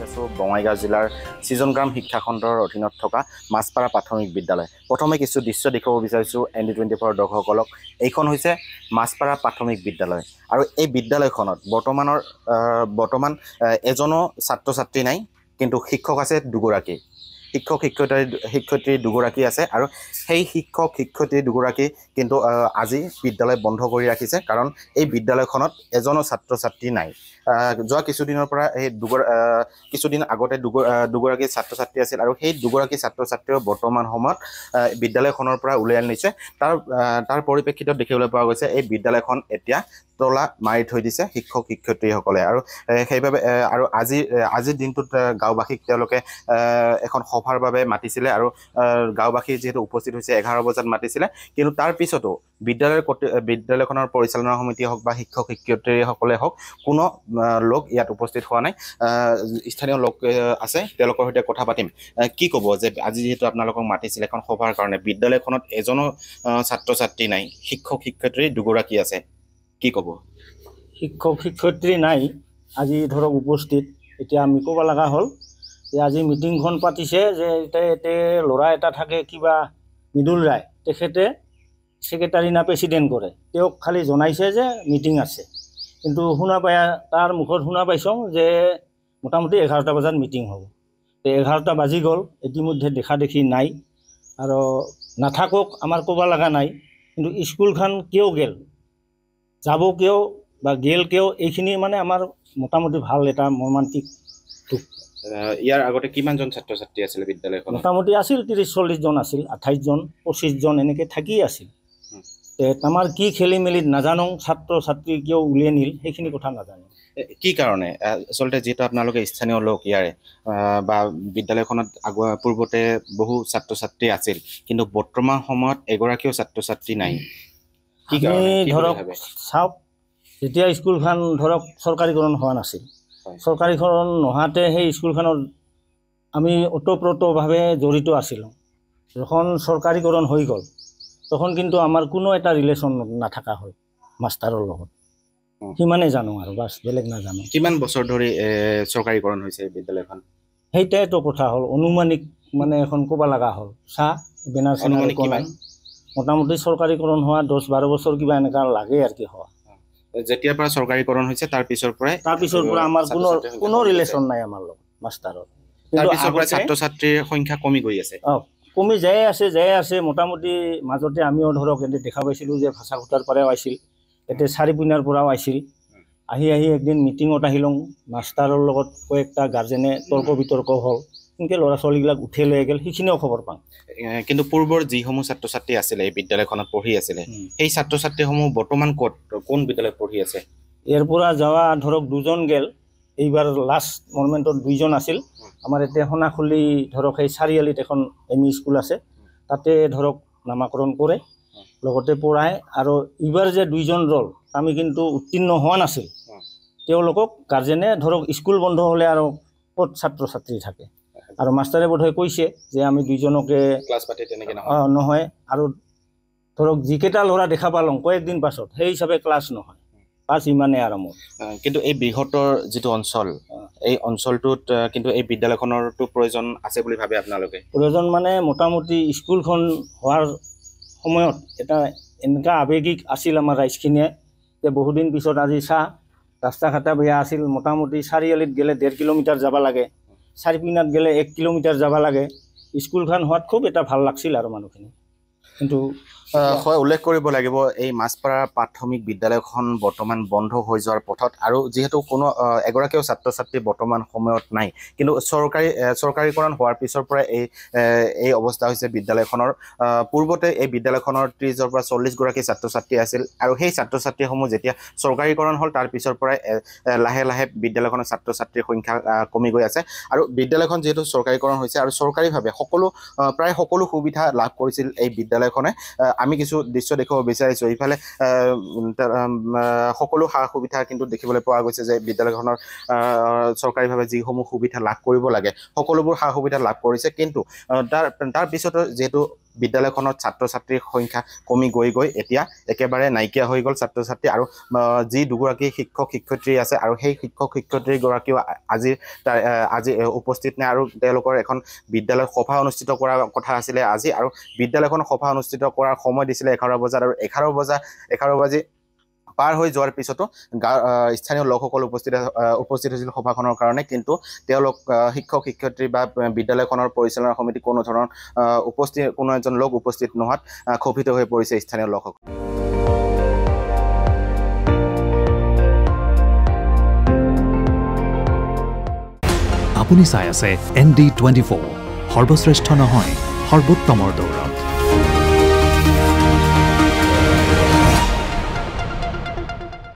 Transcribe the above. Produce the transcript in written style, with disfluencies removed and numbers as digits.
আছো বঙাইগাঁও জিলাৰ সিজনগ্ৰাম শিক্ষাখণ্ডৰ অধীনত থকা মাছপাৰা প্ৰাথমিক বিদ্যালয়। প্ৰথমে কিছু দৃশ্য দেখাব বিচাৰিছোঁ ND24 দৰ্শকসকলক। এইখন হৈছে মাছপাৰা প্ৰাথমিক বিদ্যালয় আৰু এই বিদ্যালয়খনত বৰ্তমান এজনো ছাত্ৰ ছাত্ৰী নাই, কিন্তু শিক্ষক আছে দুগৰাকী। শিক্ষক শিক্ষয়িত্ৰী দুগৰাকী আছে আৰু সেই শিক্ষক শিক্ষয়িত্ৰী দুগৰাকী কিন্তু আজি বিদ্যালয় বন্ধ কৰি ৰাখিছে, কাৰণ এই বিদ্যালয়খনত এজনো ছাত্ৰ ছাত্ৰী নাই। যোৱা কিছুদিনৰ পৰা কিছুদিন আগতে দুগৰাকী ছাত্ৰ ছাত্ৰী আছিল আৰু সেই দুগৰাকী ছাত্ৰ ছাত্ৰীও বৰ্তমান সময়ত বিদ্যালয়খনৰ পৰা উলিয়াই আনিছে। তাৰ পৰিপ্ৰেক্ষিতত দেখিবলৈ পোৱা গৈছে এই বিদ্যালয়খন এতিয়া তলা মাৰি থৈ দিছে শিক্ষক শিক্ষয়িত্ৰীসকলে। আৰু সেইবাবে আৰু আজিৰ দিনটোত গাঁওবাসীক তেওঁলোকে এখন সভাৰ বাবে মাতিছিলে আৰু গাঁওবাসী যিহেতু উপস্থিত হৈছে 11 বজাত মাতিছিলে, কিন্তু তাৰ পিছতো বিদ্যালয়খনৰ পৰিচালনা সমিতি হওক বা শিক্ষক শিক্ষয়িত্ৰীসকলে হওক কোনো লোক ইয়াত উপস্থিত হোৱা নাই। স্থানীয় লোক আছে, তেওঁলোকৰ সৈতে কথা পাতিম। কি ক'ব যে আজি যিহেতু আপোনালোকক মাতিছিলে এখন সভাৰ কাৰণে, বিদ্যালয়খনত এজনো ছাত্ৰ ছাত্ৰী নাই, শিক্ষক শিক্ষয়িত্ৰী দুগৰাকী আছে, কি ক'ব? শিক্ষক শিক্ষয়িত্ৰী নাই আজি ধৰক উপস্থিত। এতিয়া আমি ক'ব লগা হ'ল যে আজি মিটিংখন পাতিছে যে এতে ল'ৰা এটা থাকে কিবা মৃদুল ৰায়, তেখেতে ছেক্ৰেটাৰী না প্ৰেচিডেণ্ট কৰে, তেওঁক খালি জনাইছে যে মিটিং আছে। কিন্তু তাৰ মুখত শুনা পাইছোঁ যে মোটামুটি 11টা বজাত মিটিং হ'ব। 11টা বাজি গ'ল, ইতিমধ্যে দেখা দেখি নাই আৰু নাথাকক আমাৰ ক'ব লগা নাই। কিন্তু স্কুলখন কিয় গেল, যাব কিয় বা গেল কিয়, এইখিনি মানে আমাৰ মোটামুটি ভাল এটা মৰ্মান্তিক দুখ। ইয়াৰ আগতে কিমানজন ছাত্ৰ ছাত্ৰী আছিলে বিদ্যালয়খন? মোটামুটি আছিল 30-40 জন আছিল, 28 জন 25 জন এনেকৈ থাকি আছিল। আমাৰ কি খেলি মেলি নাজানো, ছাত্ৰ ছাত্ৰী কিয় উলিয়াই নিল সেইখিনি কথা নাজানো। কি কাৰণে আচলতে যিহেতু আপোনালোকে স্থানীয় লোক ইয়াৰে বা বিদ্যালয়খনত পূৰ্বতে বহু ছাত্ৰ ছাত্ৰী আছিল, কিন্তু বৰ্তমান সময়ত এগৰাকীও ছাত্ৰ ছাত্ৰী নাই, কি কাৰণে? ধৰক চাওক, যেতিয়া স্কুলখন ধৰক চৰকাৰীকৰণ হোৱা নাছিল, চৰকাৰীকৰণ নোহোৱাতে সেই স্কুলখনত আমি ওতঃপ্ৰোতভাৱে জড়িত আছিলোঁ। যখন চৰকাৰীকৰণ হৈ গ'ল তখন কিন্তু আমাৰ কোনো এটা ৰিলেশ্যন নাথাকা হ'ল মাষ্টাৰৰ লগত, সিমানে জানো আৰু বাছ, বেলেগ নাজানো। কিমান বছৰ ধৰি চৰকাৰীকৰণ হৈছে বিদ্যালয়খন? সেইটাইতো কথা হ'ল, অনুমানিক মানে এখন ক'ব লগা হ'ল। বেনাৰ কিমান মোটামুটি চৰকাৰীকৰণ হোৱা 10-12 বছৰ কিবা এনেকুৱা লাগে আৰু কি হোৱা। যেতিয়াৰ পৰা চৰকাৰীকৰণ হৈছে তাৰ পিছৰ পৰা আমাৰ কোনো ৰিলেশ্যন নাই আমাৰ লগত মাষ্টাৰৰ। তাৰ পিছৰ পৰা ছাত্ৰ ছাত্ৰীৰ সংখ্যা কমি গৈ আছে। কমি যাই আছে। মোটামুটি মাজতে আমিও ধৰক এনে দেখা পাইছিলোঁ যে ভাষাঘাটাৰ পৰাও আহিছিল, এতিয়া চাৰিপিনাৰ পৰাও আহিছিল। আহি একদিন মিটিঙত আহিলোঁ, মাষ্টাৰৰ লগত কয়েকটা গাৰ্জেনে তৰ্ক বিতৰ্ক হ'ল, এনেকৈ ল'ৰা ছোৱালীবিলাক উঠাই লৈ গ'ল, সেইখিনিও খবৰ পাওঁ। কিন্তু পূৰ্বৰ যিসমূহ ছাত্ৰ ছাত্ৰী আছিলে এই বিদ্যালয়খনত পঢ়ি আছিলে, সেই ছাত্ৰ ছাত্ৰীসমূহ বৰ্তমান কোন বিদ্যালয়ত পঢ়ি আছে? ইয়াৰ পৰা যোৱা ধৰক 2 জন গেল, এইবাৰ লাষ্ট মমেণ্টত 2 জন আছিল। আমাৰ এতিয়া সোণাখুলি ধৰক সেই চাৰিআলিত এখন ME স্কুল আছে, তাতে ধৰক নামাকৰণ কৰে, লগতে পঢ়ায়। আৰু এইবাৰ যে 2 জন ৰ'ল, আমি কিন্তু উত্তীৰ্ণ হোৱা নাছিল, তেওঁলোকক গাৰ্জেনে ধৰক স্কুল বন্ধ হ'লে আৰু ক'ত ছাত্ৰ ছাত্ৰী থাকে, আৰু মাষ্টাৰে বোধহয় কৈছে যে আমি 2 জনকে ক্লাছ পাতি তেনেকৈ নহয়, আৰু ধৰক যিকেইটা ল'ৰা দেখা পালোঁ কয়েকদিন পাছত সেই হিচাপে ক্লাছ নহয়, পাছ ইমানে আৰম্ভ। কিন্তু এই বৃহত্তৰ যিটো অঞ্চল, এই অঞ্চলটোত কিন্তু এই বিদ্যালয়খনৰতো প্ৰয়োজন আছে বুলি ভাবে আপোনালোকে? প্ৰয়োজন মানে মোটামুটি স্কুলখন হোৱাৰ সময়ত এটা এনেকুৱা আৱেগিক আছিল আমাৰ ৰাইজখিনিয়ে যে বহুদিন পিছত আজি ৰাস্তা ঘাটা বেয়া আছিল, মোটামুটি চাৰিআলিত গ'লে 1.5 কিলোমিটাৰ যাব লাগে, চাৰিপিনাত গ'লে 1 কিলোমিটাৰ যাব লাগে। স্কুলখন হোৱাত খুব এটা ভাল লাগছিল আৰু মানুহখিনি। কিন্তু হয়, উল্লেখ কৰিব লাগিব এই মাছপাৰা প্ৰাথমিক বিদ্যালয়খন বৰ্তমান বন্ধ হৈ যোৱাৰ পথত, আৰু যিহেতু কোনো এগৰাকীও ছাত্ৰ ছাত্ৰী বৰ্তমান সময়ত নাই, কিন্তু চৰকাৰীকৰণ হোৱাৰ পিছৰ পৰা এই অৱস্থা হৈছে বিদ্যালয়খনৰ। পূৰ্বতে এই বিদ্যালয়খনৰ 30-ৰ পৰা 40 গৰাকী ছাত্ৰ ছাত্ৰী আছিল, আৰু সেই ছাত্ৰ ছাত্ৰীসমূহ যেতিয়া চৰকাৰীকৰণ হ'ল তাৰ পিছৰ পৰাই লাহে লাহে বিদ্যালয়খনৰ ছাত্ৰ ছাত্ৰীৰ সংখ্যা কমি গৈ আছে। আৰু বিদ্যালয়খন যিহেতু চৰকাৰীকৰণ হৈছে আৰু চৰকাৰীভাৱে প্ৰায় সকলো সুবিধা লাভ কৰিছিল এই বিদ্যালয়খনে। আমি কিছু দৃশ্য দেখুৱাব বিচাৰিছোঁ। ইফালে সকলো সা সুবিধা কিন্তু দেখিবলৈ পোৱা গৈছে যে বিদ্যালয়খনৰ চৰকাৰীভাৱে যিসমূহ সুবিধা লাভ কৰিব লাগে সকলোবোৰ সা সুবিধা লাভ কৰিছে, কিন্তু তাৰ পিছতো যিহেতু বিদ্যালয়খনত ছাত্ৰ ছাত্ৰীৰ সংখ্যা কমি গৈ এতিয়া একেবাৰে নাইকিয়া হৈ গ'ল ছাত্ৰ ছাত্ৰী আৰু যি দুগৰাকী শিক্ষক শিক্ষয়িত্ৰী আছে আৰু সেই শিক্ষক শিক্ষয়িত্ৰীগৰাকীও আজি উপস্থিত নাই আৰু তেওঁলোকৰ এখন বিদ্যালয়ত সভা অনুষ্ঠিত কৰাৰ কথা আছিলে আজি আৰু বিদ্যালয়খন সভা অনুষ্ঠিত কৰাৰ সময় দিছিলে 11 বজাত আৰু 11 বাজি পাৰ হৈ যোৱাৰ পিছতো স্থানীয় লোকসকল উপস্থিত হৈছিল সভাখনৰ কাৰণে কিন্তু তেওঁলোক শিক্ষক শিক্ষয়িত্ৰী বা বিদ্যালয়খনৰ পৰিচালনা সমিতি কোনো ধৰণৰ কোনো এজন লোক উপস্থিত নোহোৱাত ক্ষোভিত হৈ পৰিছে স্থানীয় লোকসকল আপুনি চাই আছে ND24 সৰ্বশ্ৰেষ্ঠ নহয় সৰ্বোত্তমৰ দৌৰ